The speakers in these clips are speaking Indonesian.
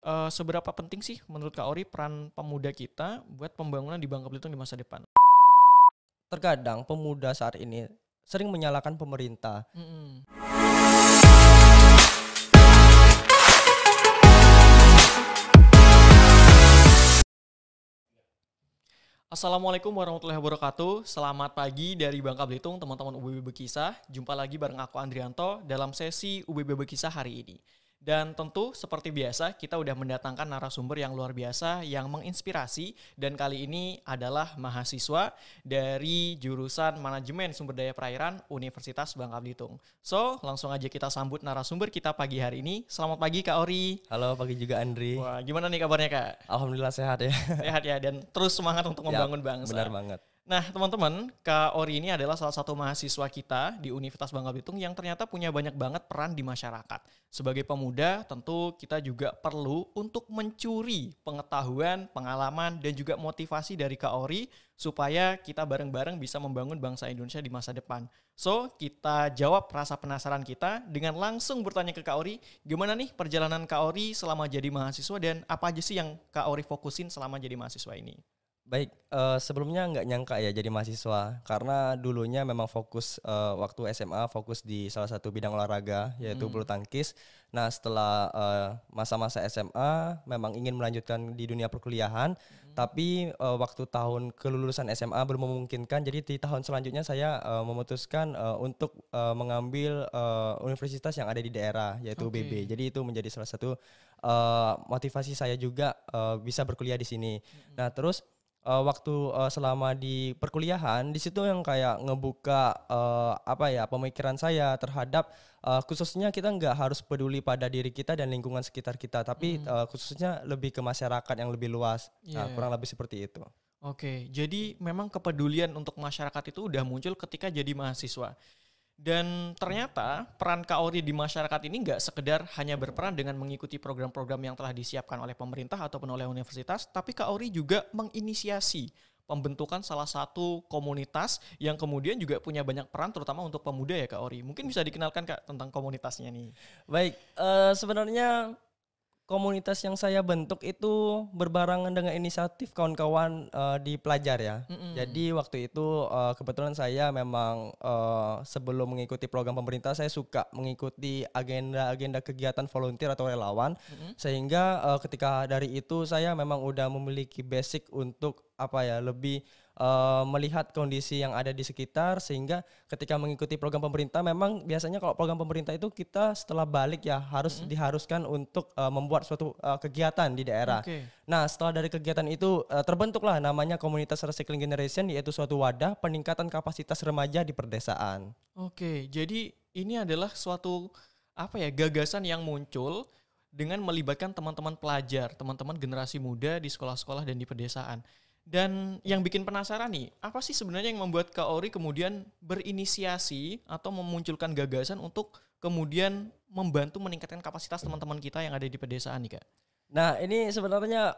Seberapa penting sih menurut Kak Ori peran pemuda kita buat pembangunan di Bangka Belitung di masa depan? Terkadang pemuda saat ini sering menyalahkan pemerintah. Mm-mm. Assalamualaikum warahmatullahi wabarakatuh. Selamat pagi dari Bangka Belitung, teman-teman UBB Bekisah. Jumpa lagi bareng aku Andrianto dalam sesi UBB Bekisah hari ini. Dan tentu seperti biasa kita udah mendatangkan narasumber yang luar biasa yang menginspirasi, dan kali ini adalah mahasiswa dari jurusan Manajemen Sumber Daya Perairan Universitas Bangka Belitung. So, langsung aja kita sambut narasumber kita pagi hari ini. Selamat pagi Kak Ori. Halo, pagi juga Andri. Wah, gimana nih kabarnya Kak? Alhamdulillah sehat ya. Sehat ya, dan terus semangat untuk membangun bangsa. Benar banget. Nah teman-teman, Kak Ori ini adalah salah satu mahasiswa kita di Universitas Bangka Belitung yang ternyata punya banyak banget peran di masyarakat. Sebagai pemuda tentu kita juga perlu untuk mencuri pengetahuan, pengalaman, dan juga motivasi dari Kak Ori supaya kita bareng-bareng bisa membangun bangsa Indonesia di masa depan. So, kita jawab rasa penasaran kita dengan langsung bertanya ke Kak Ori, gimana nih perjalanan Kak Ori selama jadi mahasiswa dan apa aja sih yang Kak Ori fokusin selama jadi mahasiswa ini? Baik, sebelumnya nggak nyangka ya jadi mahasiswa karena dulunya memang fokus waktu SMA fokus di salah satu bidang olahraga yaitu bulu tangkis. Nah setelah masa-masa SMA memang ingin melanjutkan di dunia perkuliahan, tapi waktu tahun kelulusan SMA belum memungkinkan. Jadi di tahun selanjutnya saya memutuskan untuk mengambil universitas yang ada di daerah yaitu UBB. Jadi itu menjadi salah satu motivasi saya juga bisa berkuliah di sini. Nah terus waktu selama di perkuliahan di situ yang kayak ngebuka pemikiran saya terhadap khususnya kita nggak harus peduli pada diri kita dan lingkungan sekitar kita, tapi khususnya lebih ke masyarakat yang lebih luas. Nah, kurang lebih seperti itu. Oke, jadi memang kepedulian untuk masyarakat itu udah muncul ketika jadi mahasiswa. Dan ternyata peran Kak Ori di masyarakat ini nggak sekedar hanya berperan dengan mengikuti program-program yang telah disiapkan oleh pemerintah ataupun oleh universitas, tapi Kak Ori juga menginisiasi pembentukan salah satu komunitas yang kemudian juga punya banyak peran terutama untuk pemuda ya Kak Ori. Mungkin bisa dikenalkan Kak tentang komunitasnya nih. Baik, sebenarnya komunitas yang saya bentuk itu berbarengan dengan inisiatif kawan-kawan di pelajar ya. Jadi waktu itu kebetulan saya memang sebelum mengikuti program pemerintah saya suka mengikuti agenda-agenda kegiatan volunteer atau relawan. Sehingga ketika dari itu saya memang udah memiliki basic untuk lebih melihat kondisi yang ada di sekitar, sehingga ketika mengikuti program pemerintah memang biasanya kalau program pemerintah itu kita setelah balik ya harus diharuskan untuk membuat suatu kegiatan di daerah. Nah setelah dari kegiatan itu terbentuklah namanya komunitas Recycling Generation, yaitu suatu wadah peningkatan kapasitas remaja di perdesaan. Oke, jadi ini adalah suatu gagasan yang muncul dengan melibatkan teman-teman pelajar, teman-teman generasi muda di sekolah-sekolah dan di pedesaan. Dan yang bikin penasaran nih, apa sih sebenarnya yang membuat Kak Ori kemudian berinisiasi atau memunculkan gagasan untuk kemudian membantu meningkatkan kapasitas teman-teman kita yang ada di pedesaan nih Kak? Nah ini sebenarnya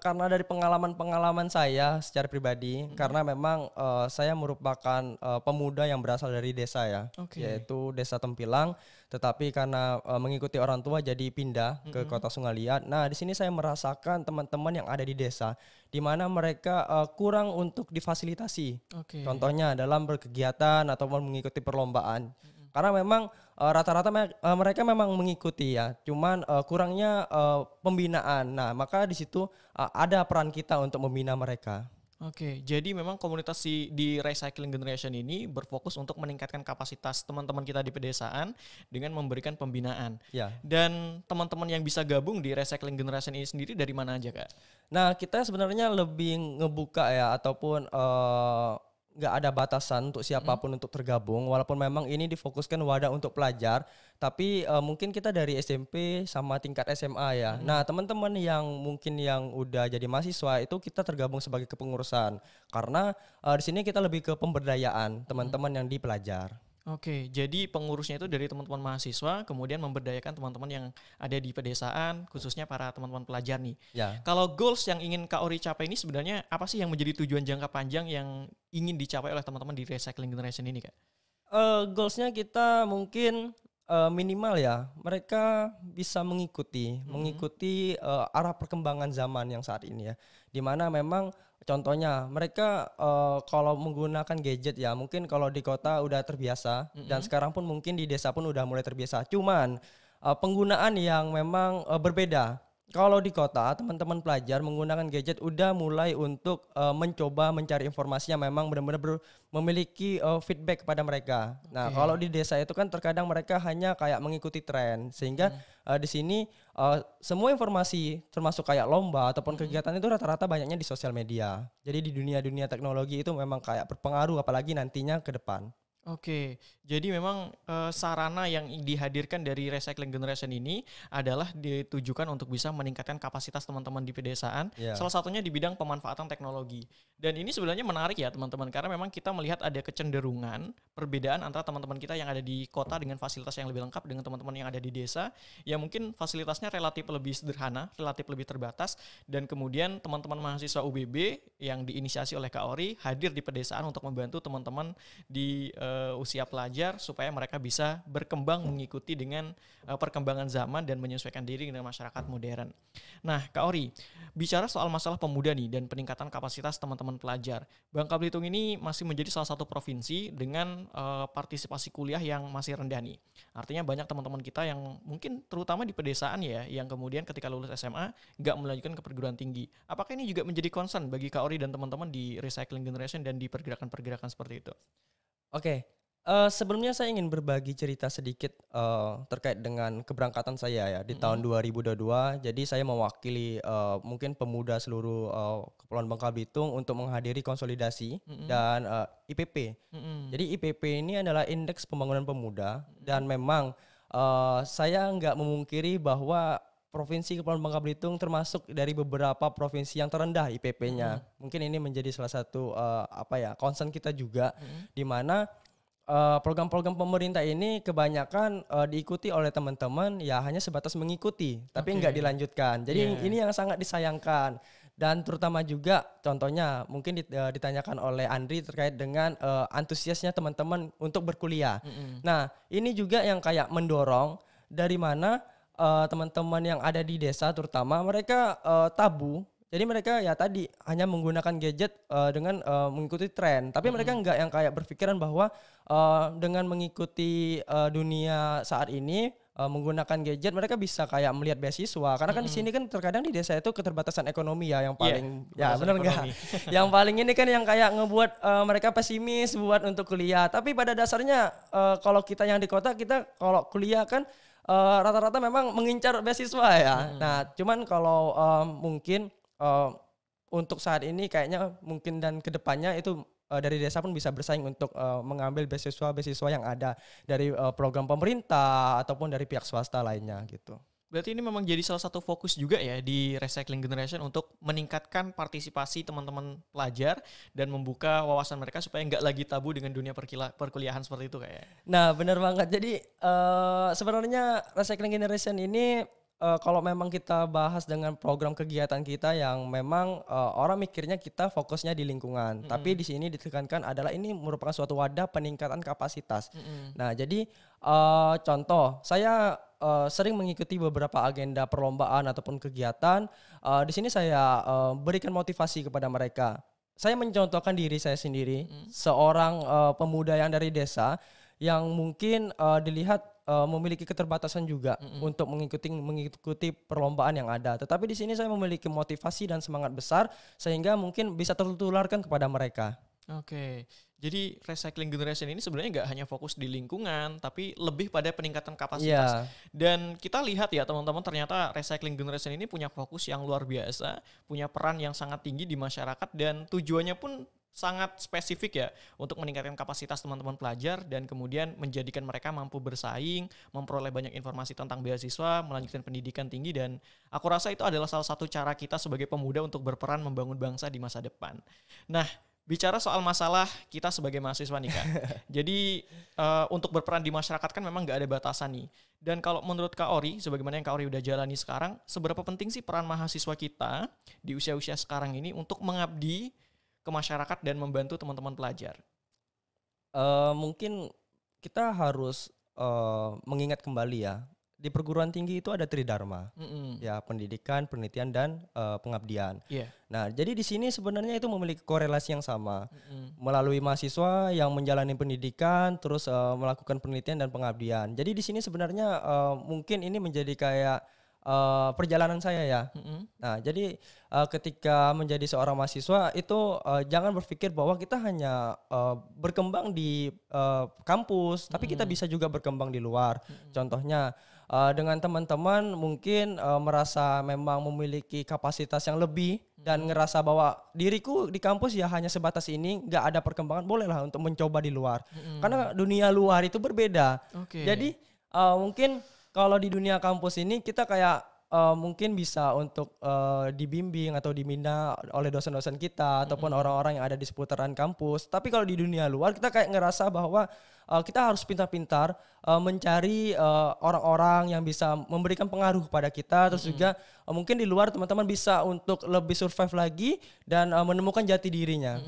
karena dari pengalaman saya secara pribadi, karena memang saya merupakan pemuda yang berasal dari desa ya, yaitu desa Tempilang, tetapi karena mengikuti orang tua jadi pindah ke kota Sungai Liat. Nah di sini saya merasakan teman-teman yang ada di desa, di mana mereka kurang untuk difasilitasi. Contohnya dalam berkegiatan ataupun mengikuti perlombaan. Karena memang rata-rata mereka memang mengikuti ya, cuman kurangnya pembinaan. Nah, maka di situ ada peran kita untuk membina mereka. Oke, jadi memang komunitas di Recycling Generation ini berfokus untuk meningkatkan kapasitas teman-teman kita di pedesaan dengan memberikan pembinaan. Ya. Dan teman-teman yang bisa gabung di Recycling Generation ini sendiri dari mana aja Kak? Nah, kita sebenarnya lebih ngebuka ya, ataupun nggak ada batasan untuk siapapun untuk tergabung, walaupun memang ini difokuskan wadah untuk pelajar, tapi mungkin kita dari SMP sama tingkat SMA ya. Nah teman-teman yang mungkin yang udah jadi mahasiswa itu kita tergabung sebagai kepengurusan, karena di sini kita lebih ke pemberdayaan teman-teman yang di pelajar. Oke, jadi pengurusnya itu dari teman-teman mahasiswa, kemudian memberdayakan teman-teman yang ada di pedesaan, khususnya para teman-teman pelajar nih. Ya. Kalau goals yang ingin Kak Ori capai ini sebenarnya apa sih yang menjadi tujuan jangka panjang yang ingin dicapai oleh teman-teman di Recycling Generation ini Kak? Goalsnya kita mungkin minimal ya mereka bisa mengikuti arah perkembangan zaman yang saat ini ya. Di mana memang contohnya mereka kalau menggunakan gadget ya mungkin kalau di kota udah terbiasa dan Mm-mm. sekarang pun mungkin di desa pun udah mulai terbiasa. Cuman penggunaan yang memang berbeda. Kalau di kota teman-teman pelajar menggunakan gadget udah mulai untuk mencoba mencari informasi yang memang benar-benar memiliki feedback kepada mereka. Nah, kalau Oke. di desa itu kan terkadang mereka hanya kayak mengikuti tren, sehingga Mm-mm. di sini semua informasi termasuk kayak lomba ataupun Mm-mm. kegiatan itu rata-rata banyaknya di sosial media. Jadi di dunia-dunia teknologi itu memang kayak berpengaruh apalagi nantinya ke depan. Oke, jadi memang sarana yang dihadirkan dari recycling generation ini adalah ditujukan untuk bisa meningkatkan kapasitas teman-teman di pedesaan. Ya, Salah satunya di bidang pemanfaatan teknologi. Dan ini sebenarnya menarik ya teman-teman, karena memang kita melihat ada kecenderungan perbedaan antara teman-teman kita yang ada di kota dengan fasilitas yang lebih lengkap dengan teman-teman yang ada di desa, yang mungkin fasilitasnya relatif lebih sederhana, relatif lebih terbatas, dan kemudian teman-teman mahasiswa UBB yang diinisiasi oleh Kak Ori hadir di pedesaan untuk membantu teman-teman di usia pelajar supaya mereka bisa berkembang mengikuti dengan perkembangan zaman dan menyesuaikan diri dengan masyarakat modern. Nah, Kak Ori, bicara soal masalah pemuda nih dan peningkatan kapasitas teman-teman pelajar, Bangka Belitung ini masih menjadi salah satu provinsi dengan partisipasi kuliah yang masih rendah nih. Artinya banyak teman-teman kita yang mungkin terutama di pedesaan ya, yang kemudian ketika lulus SMA nggak melanjutkan ke perguruan tinggi. Apakah ini juga menjadi concern bagi Kak Ori dan teman-teman di Recycling Generation dan di pergerakan-pergerakan seperti itu? oke. Sebelumnya saya ingin berbagi cerita sedikit terkait dengan keberangkatan saya ya di tahun Mm-mm. 2022. Jadi saya mewakili mungkin pemuda seluruh Kepulauan Bangka Belitung untuk menghadiri konsolidasi Mm-mm. dan IPP. Mm-mm. Jadi IPP ini adalah Indeks Pembangunan Pemuda Mm-mm. dan memang saya nggak memungkiri bahwa Provinsi Kepulauan Bangka Belitung termasuk dari beberapa provinsi yang terendah Mm-mm. IPP-nya. Mungkin ini menjadi salah satu apa ya concern kita juga Mm-mm. di mana program-program pemerintah ini kebanyakan diikuti oleh teman-teman ya hanya sebatas mengikuti tapi nggak Oke. dilanjutkan. Jadi Iya. ini yang sangat disayangkan dan terutama juga contohnya mungkin ditanyakan oleh Andri terkait dengan antusiasnya teman-teman untuk berkuliah. Mm-mm. Nah, ini juga yang kayak mendorong dari mana teman-teman yang ada di desa terutama mereka tabu. Jadi mereka ya tadi hanya menggunakan gadget dengan mengikuti tren, tapi mereka Mm-mm. nggak yang kayak berpikiran bahwa dengan mengikuti dunia saat ini menggunakan gadget mereka bisa kayak melihat beasiswa karena kan di Mm-mm. sini kan terkadang di desa itu keterbatasan ekonomi ya yang Iya, paling ya batasan benar nggak ekonomi. yang paling ini kan yang kayak ngebuat mereka pesimis buat untuk kuliah tapi pada dasarnya kalau kita yang di kota kita kalau kuliah kan rata-rata memang mengincar beasiswa ya. Mm-mm. Nah cuman kalau mungkin uh, untuk saat ini kayaknya mungkin dan kedepannya itu dari desa pun bisa bersaing untuk mengambil beasiswa-beasiswa yang ada dari program pemerintah ataupun dari pihak swasta lainnya gitu. Berarti ini memang jadi salah satu fokus juga ya di Recycling Generation untuk meningkatkan partisipasi teman-teman pelajar dan membuka wawasan mereka supaya nggak lagi tabu dengan dunia perkuliahan seperti itu kayak. Nah, benar banget. Jadi sebenarnya Recycling Generation ini kalau memang kita bahas dengan program kegiatan kita yang memang orang mikirnya kita fokusnya di lingkungan, tapi Mm-mm. di sini ditekankan adalah ini merupakan suatu wadah peningkatan kapasitas. Mm-mm. Nah, jadi contoh saya sering mengikuti beberapa agenda perlombaan ataupun kegiatan. Di sini saya berikan motivasi kepada mereka. Saya mencontohkan diri saya sendiri, Mm-mm. seorang pemuda yang dari desa yang mungkin dilihat memiliki keterbatasan juga Mm-mm. untuk mengikuti perlombaan yang ada. Tetapi di sini saya memiliki motivasi dan semangat besar sehingga mungkin bisa tertularkan kepada mereka. Oke, jadi Recycling Generation ini sebenarnya nggak hanya fokus di lingkungan, tapi lebih pada peningkatan kapasitas. Iya, Dan kita lihat ya teman-teman, ternyata Recycling Generation ini punya fokus yang luar biasa, punya peran yang sangat tinggi di masyarakat, dan tujuannya pun sangat spesifik ya untuk meningkatkan kapasitas teman-teman pelajar dan kemudian menjadikan mereka mampu bersaing, memperoleh banyak informasi tentang beasiswa, melanjutkan pendidikan tinggi, dan aku rasa itu adalah salah satu cara kita sebagai pemuda untuk berperan membangun bangsa di masa depan. Nah, bicara soal masalah kita sebagai mahasiswa nih Kak. Jadi untuk berperan di masyarakat kan memang nggak ada batasan nih. Dan kalau menurut Kak Ori, sebagaimana yang Kak Ori udah jalani sekarang, seberapa penting sih peran mahasiswa kita di usia-usia sekarang ini untuk mengabdi ke masyarakat dan membantu teman-teman pelajar? mungkin kita harus mengingat kembali ya, di perguruan tinggi itu ada tridharma. Ya, pendidikan, penelitian dan pengabdian. Iya. Nah, jadi di sini sebenarnya itu memiliki korelasi yang sama. Melalui mahasiswa yang menjalani pendidikan terus melakukan penelitian dan pengabdian. Jadi di sini sebenarnya mungkin ini menjadi kayak perjalanan saya ya. Nah, jadi ketika menjadi seorang mahasiswa itu jangan berpikir bahwa kita hanya berkembang di kampus, tapi kita bisa juga berkembang di luar. Contohnya dengan teman-teman mungkin merasa memang memiliki kapasitas yang lebih dan ngerasa bahwa diriku di kampus ya hanya sebatas ini, nggak ada perkembangan, bolehlah untuk mencoba di luar. Karena dunia luar itu berbeda. Jadi mungkin kalau di dunia kampus ini kita kayak mungkin bisa untuk dibimbing atau dibina oleh dosen-dosen kita ataupun orang-orang yang ada di seputaran kampus. Tapi kalau di dunia luar kita kayak ngerasa bahwa kita harus pintar-pintar mencari orang-orang yang bisa memberikan pengaruh pada kita. Terus juga mungkin di luar teman-teman bisa untuk lebih survive lagi dan menemukan jati dirinya.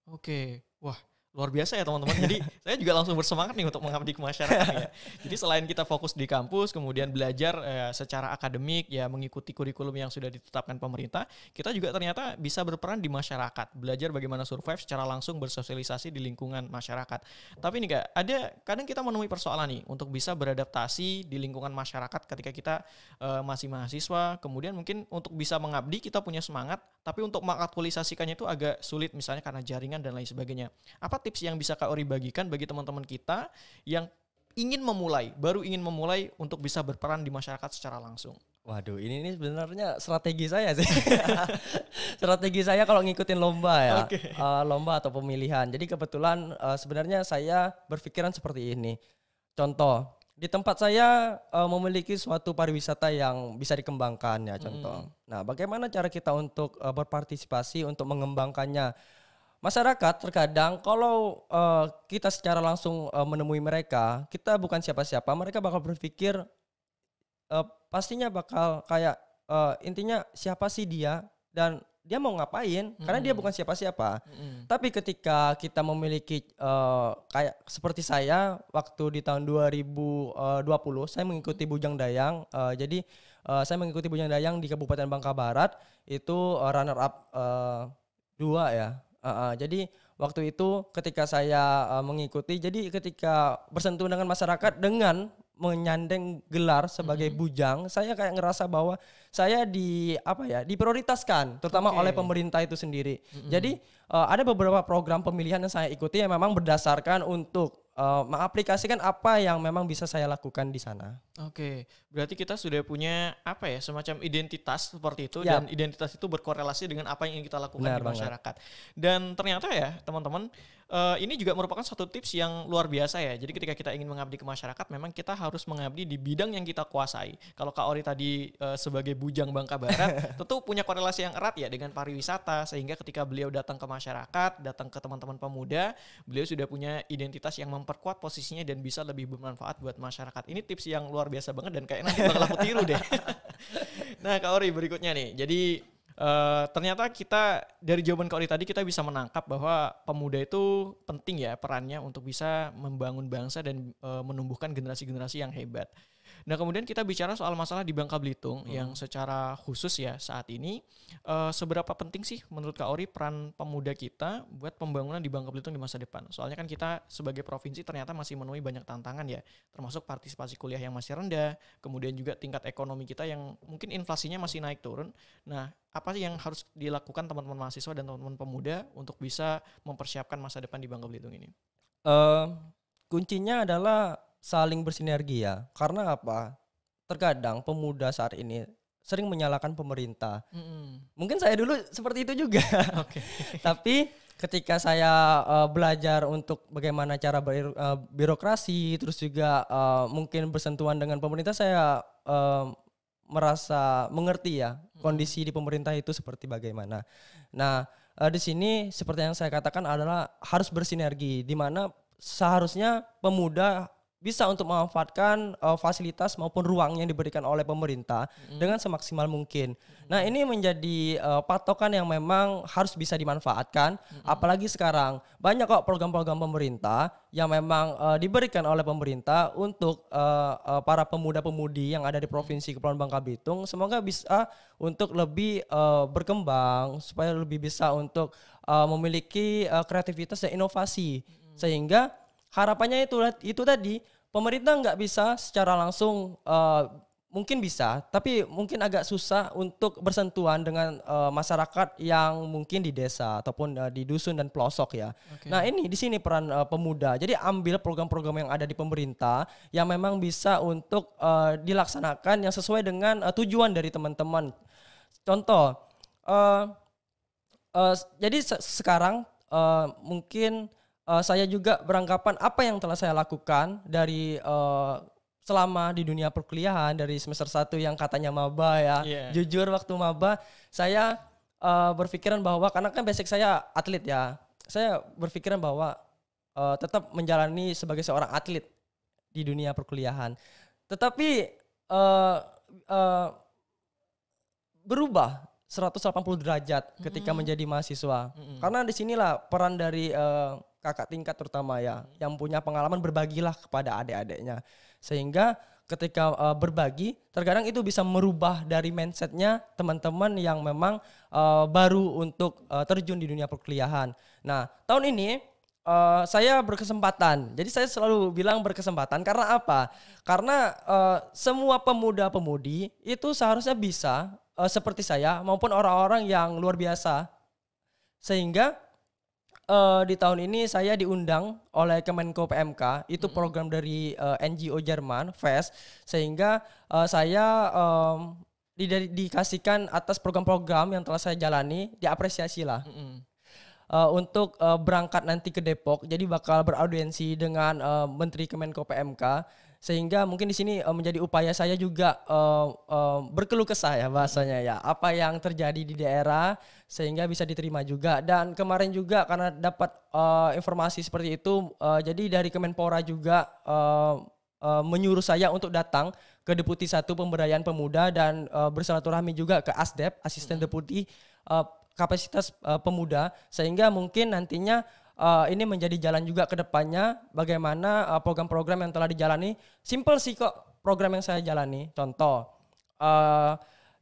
Oke, wah luar biasa ya teman-teman. Jadi saya juga langsung bersemangat nih untuk mengabdi ke masyarakat ya. Jadi selain kita fokus di kampus, kemudian belajar secara akademik ya, mengikuti kurikulum yang sudah ditetapkan pemerintah, kita juga ternyata bisa berperan di masyarakat, belajar bagaimana survive secara langsung, bersosialisasi di lingkungan masyarakat. Tapi nih Kak, kadang kita menemui persoalan nih untuk bisa beradaptasi di lingkungan masyarakat ketika kita masih mahasiswa. Kemudian mungkin untuk bisa mengabdi kita punya semangat, tapi untuk mengaktualisasikannya itu agak sulit misalnya karena jaringan dan lain sebagainya. Apa tips yang bisa Kak Ori bagikan bagi teman-teman kita yang baru ingin memulai untuk bisa berperan di masyarakat secara langsung? Waduh, ini sebenarnya strategi saya sih. Strategi saya kalau ngikutin lomba ya, lomba atau pemilihan. Jadi kebetulan sebenarnya saya berpikiran seperti ini. Contoh, di tempat saya memiliki suatu pariwisata yang bisa dikembangkan ya contoh. Nah, bagaimana cara kita untuk berpartisipasi untuk mengembangkannya? Masyarakat terkadang kalau kita secara langsung menemui mereka, kita bukan siapa-siapa, mereka bakal berpikir pastinya bakal kayak intinya siapa sih dia dan dia mau ngapain karena dia bukan siapa-siapa. Tapi ketika kita memiliki kayak seperti saya waktu di tahun 2020 saya mengikuti Bujang Dayang. Jadi saya mengikuti Bujang Dayang di Kabupaten Bangka Barat itu runner up 2 ya. Jadi waktu itu ketika saya mengikuti, jadi ketika bersentuhan dengan masyarakat dengan menyandeng gelar sebagai bujang, saya kayak ngerasa bahwa saya diprioritaskan, terutama oleh pemerintah itu sendiri. Jadi ada beberapa program pemilihan yang saya ikuti yang memang berdasarkan untuk mengaplikasikan apa yang memang bisa saya lakukan di sana. Oke, berarti kita sudah punya semacam identitas seperti itu dan identitas itu berkorelasi dengan apa yang ingin kita lakukan di masyarakat. Dan ternyata ya teman-teman, ini juga merupakan satu tips yang luar biasa ya. Jadi ketika kita ingin mengabdi ke masyarakat, memang kita harus mengabdi di bidang yang kita kuasai. Kalau Kak Ori tadi sebagai Bujang Bangka Barat, tentu punya korelasi yang erat ya dengan pariwisata, sehingga ketika beliau datang ke masyarakat, datang ke teman-teman pemuda, beliau sudah punya identitas yang memperkuat posisinya dan bisa lebih bermanfaat buat masyarakat. Ini tips yang luar biasa banget dan kayak nanti bakal aku tiru deh. Nah Kak Ori berikutnya nih, jadi ternyata kita dari jawaban Kak Ori tadi kita bisa menangkap bahwa pemuda itu penting ya perannya untuk bisa membangun bangsa dan menumbuhkan generasi-generasi yang hebat. Nah kemudian kita bicara soal masalah di Bangka Belitung yang secara khusus ya saat ini, seberapa penting sih menurut Kak Ori peran pemuda kita buat pembangunan di Bangka Belitung di masa depan? Soalnya kan kita sebagai provinsi ternyata masih menemui banyak tantangan ya, termasuk partisipasi kuliah yang masih rendah, kemudian juga tingkat ekonomi kita yang mungkin inflasinya masih naik turun. Nah apa sih yang harus dilakukan teman-teman mahasiswa dan teman-teman pemuda untuk bisa mempersiapkan masa depan di Bangka Belitung ini? Kuncinya adalah saling bersinergi ya. Karena apa? Terkadang pemuda saat ini sering menyalahkan pemerintah. Mungkin saya dulu seperti itu juga. Tapi ketika saya belajar untuk bagaimana cara birokrasi, terus juga mungkin bersentuhan dengan pemerintah, saya merasa mengerti ya kondisi di pemerintah itu seperti bagaimana. Nah, di sini seperti yang saya katakan adalah harus bersinergi, di mana seharusnya pemuda bisa untuk memanfaatkan fasilitas maupun ruang yang diberikan oleh pemerintah dengan semaksimal mungkin. Nah, ini menjadi patokan yang memang harus bisa dimanfaatkan. Apalagi sekarang banyak kok program-program pemerintah yang memang diberikan oleh pemerintah untuk para pemuda-pemudi yang ada di Provinsi Kepulauan Bangka Belitung. Semoga bisa untuk lebih berkembang, supaya lebih bisa untuk memiliki kreativitas dan inovasi. Sehingga harapannya itu tadi, pemerintah nggak bisa secara langsung, mungkin bisa, tapi mungkin agak susah untuk bersentuhan dengan masyarakat yang mungkin di desa ataupun di dusun dan pelosok ya. Oke. Nah, ini di sini peran pemuda. Jadi ambil program-program yang ada di pemerintah yang memang bisa untuk dilaksanakan yang sesuai dengan tujuan dari teman-teman. Contoh, jadi sekarang mungkin saya juga beranggapan apa yang telah saya lakukan dari selama di dunia perkuliahan dari semester 1 yang katanya maba ya. Yeah. Jujur waktu maba saya berpikiran bahwa karena kan basic saya atlet ya. Saya berpikiran bahwa tetap menjalani sebagai seorang atlet di dunia perkuliahan. Tetapi berubah 180 derajat ketika menjadi mahasiswa. Karena disinilah peran dari kakak tingkat terutama ya, yang punya pengalaman berbagilah kepada adik-adiknya. Sehingga ketika berbagi, terkadang itu bisa merubah dari mindsetnya teman-teman yang memang baru untuk terjun di dunia perkuliahan. Nah, tahun ini saya berkesempatan. Jadi saya selalu bilang berkesempatan karena apa? Karena semua pemuda-pemudi itu seharusnya bisa seperti saya maupun orang-orang yang luar biasa. Sehingga di tahun ini saya diundang oleh Kemenko PMK, itu program dari NGO Jerman, FES, sehingga saya dikasihkan atas program-program yang telah saya jalani, diapresiasi lah. Untuk berangkat nanti ke Depok, jadi bakal beraudiensi dengan Menteri Kemenko PMK, sehingga mungkin di sini menjadi upaya saya juga berkeluh kesah ya bahasanya ya, apa yang terjadi di daerah sehingga bisa diterima juga. Dan kemarin juga karena dapat informasi seperti itu, jadi dari Kemenpora juga menyuruh saya untuk datang ke Deputi 1 Pemberdayaan Pemuda dan bersilaturahmi juga ke ASDEP, Asisten Deputi Kapasitas Pemuda, sehingga mungkin nantinya ini menjadi jalan juga ke depannya bagaimana program-program yang telah dijalani. Simple sih kok program yang saya jalani. Contoh,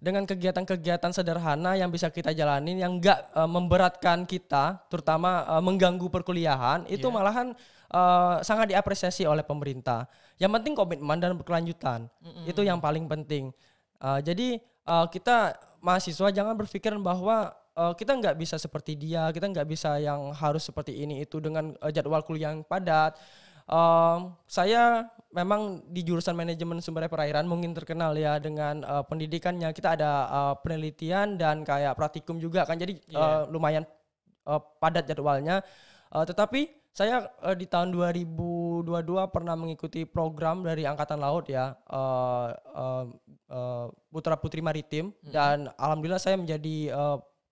dengan kegiatan-kegiatan sederhana yang bisa kita jalani yang enggak memberatkan kita, terutama mengganggu perkuliahan, itu malahan sangat diapresiasi oleh pemerintah. Yang penting komitmen dan berkelanjutan. Itu yang paling penting. Jadi kita mahasiswa jangan berpikiran bahwa kita nggak bisa seperti dia, kita nggak bisa yang harus seperti ini itu dengan jadwal kuliah yang padat. Saya memang di jurusan manajemen sumber daya perairan mungkin terkenal ya dengan pendidikannya. Kita ada penelitian dan kayak praktikum juga kan, jadi lumayan padat jadwalnya. Tetapi saya di tahun 2022 pernah mengikuti program dari Angkatan Laut ya, Putra Putri Maritim, dan alhamdulillah saya menjadi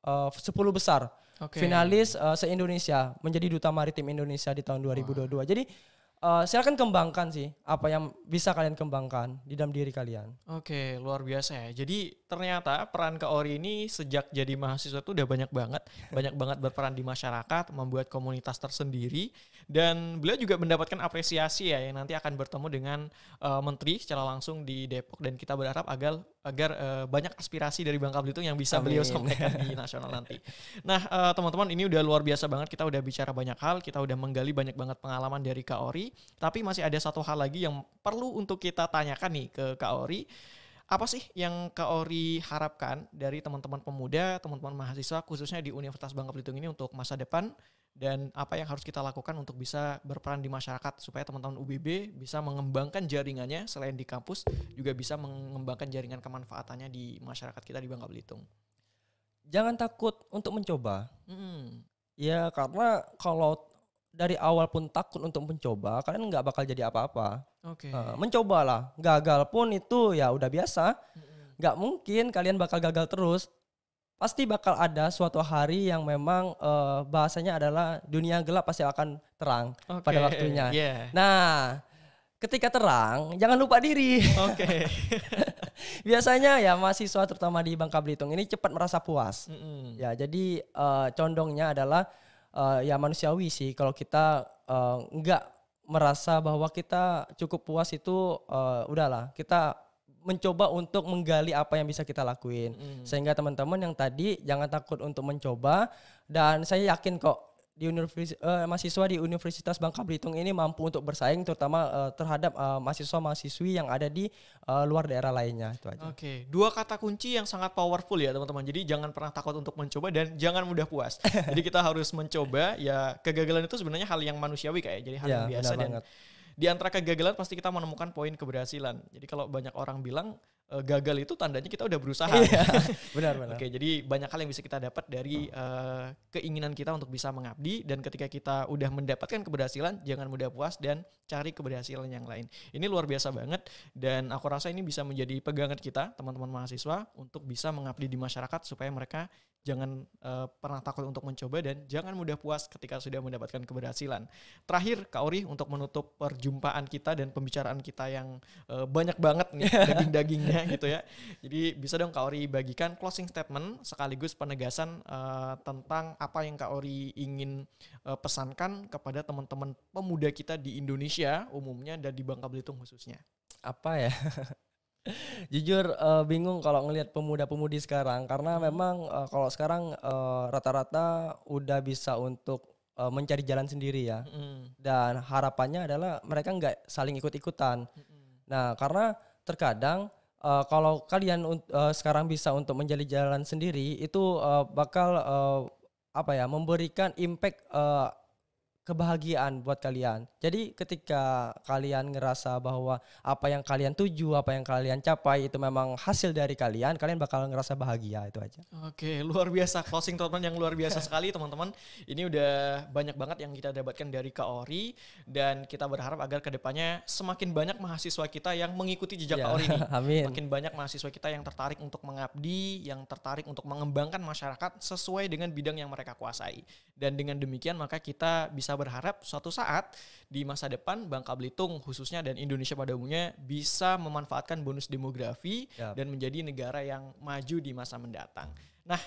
10 besar finalis se-Indonesia, menjadi Duta Maritim Indonesia di tahun 2022. Jadi silakan kembangkan sih apa yang bisa kalian kembangkan di dalam diri kalian. Oke, luar biasa ya. Jadi ternyata peran Kak Ori ini sejak jadi mahasiswa tuh udah banyak banget berperan di masyarakat, membuat komunitas tersendiri, dan beliau juga mendapatkan apresiasi ya yang nanti akan bertemu dengan menteri secara langsung di Depok, dan kita berharap agar banyak aspirasi dari Bangka Belitung yang bisa beliau sampaikan di nasional nanti. Nah, teman-teman, ini udah luar biasa banget, kita udah bicara banyak hal, kita udah menggali banyak banget pengalaman dari Kak Ori. Tapi masih ada satu hal lagi yang perlu untuk kita tanyakan nih ke Kak Ori. Apa sih yang Kak Ori harapkan dari teman-teman pemuda, teman-teman mahasiswa khususnya di Universitas Bangka Belitung ini untuk masa depan, dan apa yang harus kita lakukan untuk bisa berperan di masyarakat supaya teman-teman UBB bisa mengembangkan jaringannya selain di kampus, juga bisa mengembangkan jaringan kemanfaatannya di masyarakat kita di Bangka Belitung? Jangan takut untuk mencoba. Ya, karena kalau dari awal pun takut untuk mencoba, kalian nggak bakal jadi apa-apa. Mencobalah, gagal pun itu ya udah biasa. Nggak mungkin kalian bakal gagal terus. Pasti bakal ada suatu hari yang memang bahasanya adalah dunia gelap pasti akan terang pada waktunya. Nah, ketika terang jangan lupa diri. Oke. Biasanya ya mahasiswa terutama di Bangka Belitung ini cepat merasa puas. Mm-mm. Ya, jadi condongnya adalah ya manusiawi sih kalau kita nggak merasa bahwa kita cukup puas itu, udahlah kita mencoba untuk menggali apa yang bisa kita lakuin. Sehingga teman-teman yang tadi jangan takut untuk mencoba, dan saya yakin kok mahasiswa di Universitas Bangka Belitung ini mampu untuk bersaing terutama terhadap mahasiswa-mahasiswi yang ada di luar daerah lainnya, itu aja. Oke, 2 kata kunci yang sangat powerful ya teman-teman. Jadi jangan pernah takut untuk mencoba dan jangan mudah puas. Jadi kita harus mencoba, ya kegagalan itu sebenarnya hal yang manusiawi kayak, jadi hal Ya, yang biasa, benar dan banget. di antara kegagalan pasti kita menemukan poin keberhasilan. Jadi kalau banyak orang bilang gagal itu tandanya kita udah berusaha. Iya, benar-benar. Oke, jadi banyak hal yang bisa kita dapat dari keinginan kita untuk bisa mengabdi, dan ketika kita udah mendapatkan keberhasilan, jangan mudah puas dan cari keberhasilan yang lain. Ini luar biasa banget, dan aku rasa ini bisa menjadi pegangan kita, teman-teman mahasiswa, untuk bisa mengabdi di masyarakat supaya mereka jangan pernah takut untuk mencoba dan jangan mudah puas ketika sudah mendapatkan keberhasilan. Terakhir, Kak Ori, untuk menutup perjumpaan kita dan pembicaraan kita yang banyak banget nih daging-dagingnya gitu ya. Jadi bisa dong Kak Ori bagikan closing statement sekaligus penegasan tentang apa yang Kak Ori ingin pesankan kepada teman-teman pemuda kita di Indonesia umumnya dan di Bangka Belitung khususnya. Apa ya? Jujur bingung kalau ngelihat pemuda-pemudi sekarang, karena memang kalau sekarang rata-rata udah bisa untuk mencari jalan sendiri ya. Dan harapannya adalah mereka nggak saling ikut-ikutan. Nah, karena terkadang kalau kalian sekarang bisa untuk menjadi jalan sendiri, itu bakal memberikan impact kebahagiaan buat kalian. Jadi ketika kalian ngerasa bahwa apa yang kalian tuju, apa yang kalian capai itu memang hasil dari kalian bakal ngerasa bahagia, itu aja. Oke, luar biasa, closing statement yang luar biasa sekali teman-teman. Ini udah banyak banget yang kita dapatkan dari Kak Ori, dan kita berharap agar kedepannya semakin banyak mahasiswa kita yang mengikuti jejak Kak Ori ini. Amin. Makin banyak mahasiswa kita yang tertarik untuk mengabdi, yang tertarik untuk mengembangkan masyarakat sesuai dengan bidang yang mereka kuasai. Dan dengan demikian maka kita bisa berharap suatu saat di masa depan Bangka Belitung khususnya dan Indonesia pada umumnya bisa memanfaatkan bonus demografi dan menjadi negara yang maju di masa mendatang. Nah,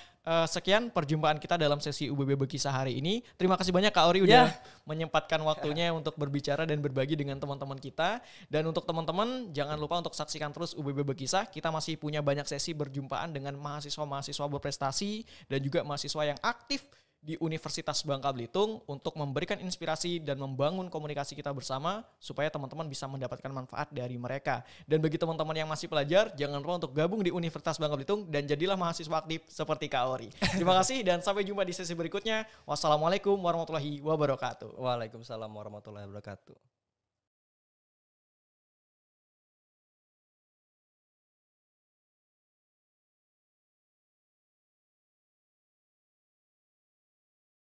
sekian perjumpaan kita dalam sesi UBB Berkisah hari ini. Terima kasih banyak Kak Ori udah menyempatkan waktunya untuk berbicara dan berbagi dengan teman-teman kita. Dan untuk teman-teman, jangan lupa untuk saksikan terus UBB Berkisah. Kita masih punya banyak sesi berjumpaan dengan mahasiswa-mahasiswa berprestasi dan juga mahasiswa yang aktif di Universitas Bangka Belitung untuk memberikan inspirasi dan membangun komunikasi kita bersama supaya teman-teman bisa mendapatkan manfaat dari mereka. Dan bagi teman-teman yang masih pelajar, jangan lupa untuk gabung di Universitas Bangka Belitung dan jadilah mahasiswa aktif seperti Kak Ori. Terima kasih dan sampai jumpa di sesi berikutnya. Wassalamualaikum warahmatullahi wabarakatuh. Waalaikumsalam warahmatullahi wabarakatuh.